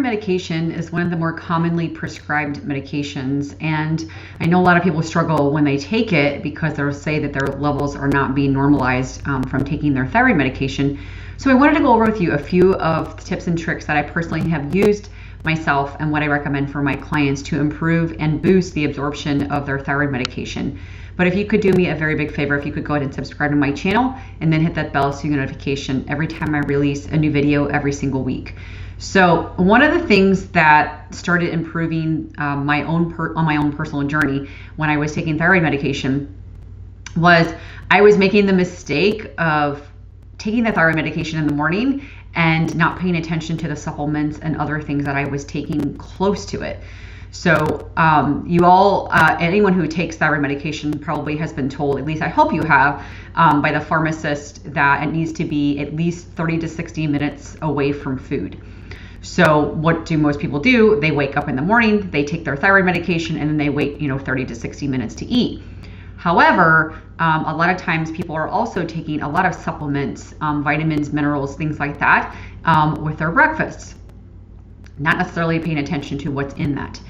medication is one of the more commonly prescribed medications, and I know a lot of people struggle when they take it because they'll say that their levels are not being normalized from taking their thyroid medication. So I wanted to go over with you a few of the tips and tricks that I personally have used myself and what I recommend for my clients to improve and boost the absorption of their thyroid medication. But if you could do me a very big favor, if you could go ahead and subscribe to my channel and then hit that bell so you get a notification every time I release a new video every single week. So one of the things that started improving on my own personal journey when I was taking thyroid medication was I was making the mistake of taking the thyroid medication in the morning and not paying attention to the supplements and other things that I was taking close to it. So anyone who takes thyroid medication probably has been told, at least I hope you have, by the pharmacist that it needs to be at least 30 to 60 minutes away from food. So what do most people do? They wake up in the morning, they take their thyroid medication, and then they wait 30 to 60 minutes to eat. However, a lot of times people are also taking a lot of supplements, vitamins, minerals, things like that, with their breakfasts, not necessarily paying attention to what's in that.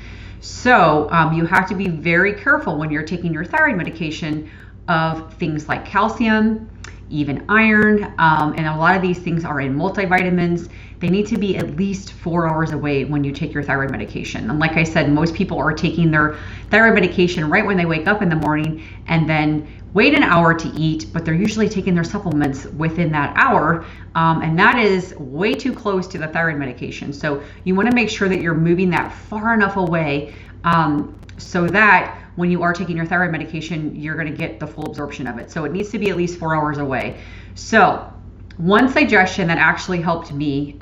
So you have to be very careful when you're taking your thyroid medication of things like calcium, even iron, and a lot of these things are in multivitamins. They need to be at least 4 hours away when you take your thyroid medication. And like I said, most people are taking their thyroid medication right when they wake up in the morning and then wait an hour to eat, but they're usually taking their supplements within that hour, and that is way too close to the thyroid medication. So you want to make sure that you're moving that far enough away so that when you are taking your thyroid medication, you're going to get the full absorption of it. So it needs to be at least 4 hours away. So one suggestion that actually helped me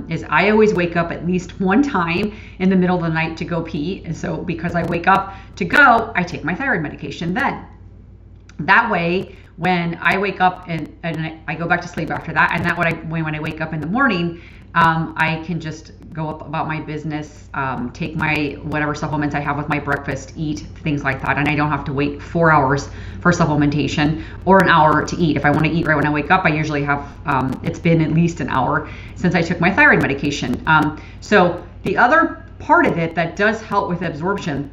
is I always wake up at least one time in the middle of the night to go pee. And so because I wake up to go, I take my thyroid medication then. That way, when I wake up and I go back to sleep after that, and when I wake up in the morning, I can just go up about my business, take my whatever supplements I have with my breakfast, eat, things like that, and I don't have to wait 4 hours for supplementation or an hour to eat. If I want to eat right when I wake up, I usually have, it's been at least an hour since I took my thyroid medication. So the other part of it that does help with absorption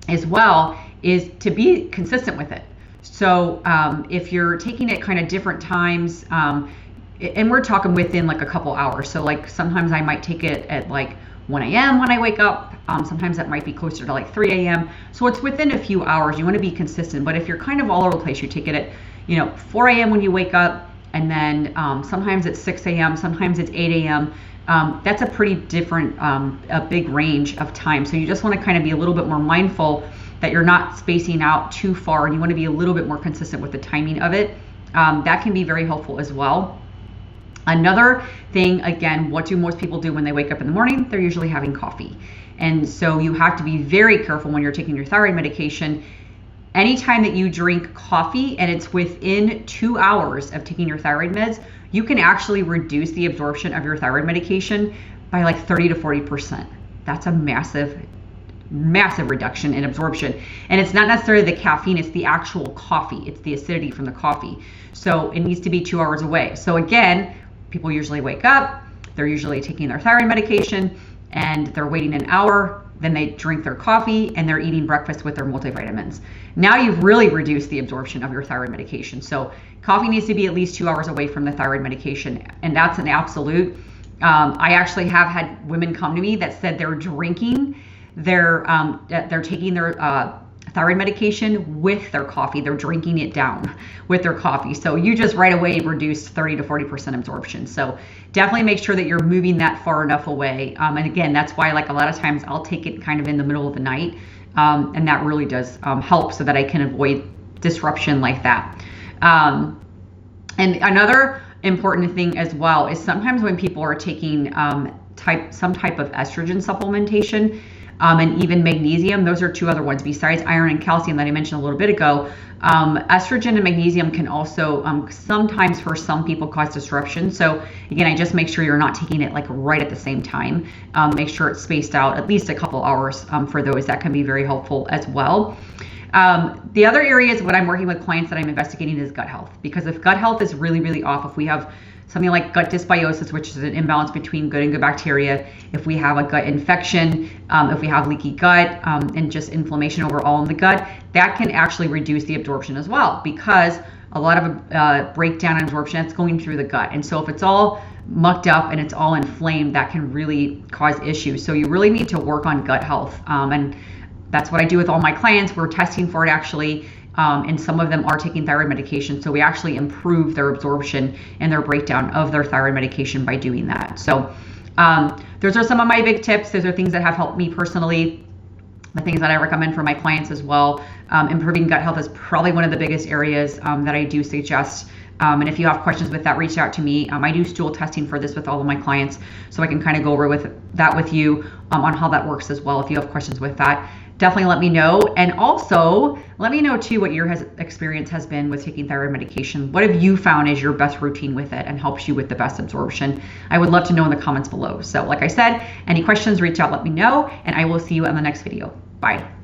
as well is to be consistent with it. So if you're taking it kind of different times, and we're talking within like a couple hours. So like sometimes I might take it at like 1 a.m. when I wake up. Sometimes that might be closer to like 3 a.m. So it's within a few hours. You want to be consistent. But if you're kind of all over the place, you take it at 4 a.m. when you wake up, and then sometimes it's 6 a.m., sometimes it's 8 a.m. That's a pretty different, a big range of time. So you just want to kind of be a little bit more mindful that you're not spacing out too far, and you want to be a little bit more consistent with the timing of it. That can be very helpful as well. Another thing, again, what do most people do when they wake up in the morning? They're usually having coffee. And so you have to be very careful when you're taking your thyroid medication. Anytime that you drink coffee and it's within 2 hours of taking your thyroid meds, you can actually reduce the absorption of your thyroid medication by like 30 to 40%. That's a massive reduction in absorption. And it's not necessarily the caffeine, it's the actual coffee. It's the acidity from the coffee. So it needs to be 2 hours away. So again, people usually wake up, they're usually taking their thyroid medication, and they're waiting an hour, then they drink their coffee, and they're eating breakfast with their multivitamins. Now you've really reduced the absorption of your thyroid medication. So coffee needs to be at least 2 hours away from the thyroid medication, and that's an absolute. I actually have had women come to me that said they're drinking they're taking their thyroid medication with their coffee. They're drinking it down with their coffee. So you just right away reduce 30 to 40% absorption. So definitely make sure that you're moving that far enough away. And again, that's why like a lot of times I'll take it kind of in the middle of the night. And that really does help so that I can avoid disruption like that. And another important thing as well is sometimes when people are taking some type of estrogen supplementation, and even magnesium. Those are two other ones besides iron and calcium that I mentioned a little bit ago. Estrogen and magnesium can also sometimes for some people cause disruption. So again, I just make sure you're not taking it like right at the same time. Make sure it's spaced out at least a couple hours for those. That can be very helpful as well. The other areas when I'm working with clients that I'm investigating is gut health, because if gut health is really, really off, if we have something like gut dysbiosis, which is an imbalance between good and good bacteria, if we have a gut infection, if we have leaky gut, and just inflammation overall in the gut, that can actually reduce the absorption as well, because a lot of breakdown and absorption that's going through the gut. And so if it's all mucked up and it's all inflamed, that can really cause issues. So you really need to work on gut health. And that's what I do with all my clients. We're testing for it actually. And some of them are taking thyroid medication. So we actually improve their absorption and their breakdown of their thyroid medication by doing that. So those are some of my big tips. Those are things that have helped me personally, the things that I recommend for my clients as well. Improving gut health is probably one of the biggest areas that I do suggest. And if you have questions with that, reach out to me. I do stool testing for this with all of my clients, so I can kind of go over with you on how that works as well. If you have questions with that, definitely let me know. And also let me know too what your experience has been with taking thyroid medication. What have you found is your best routine with it and helps you with the best absorption? I would love to know in the comments below. So like I said, any questions, reach out, let me know, and I will see you on the next video. Bye.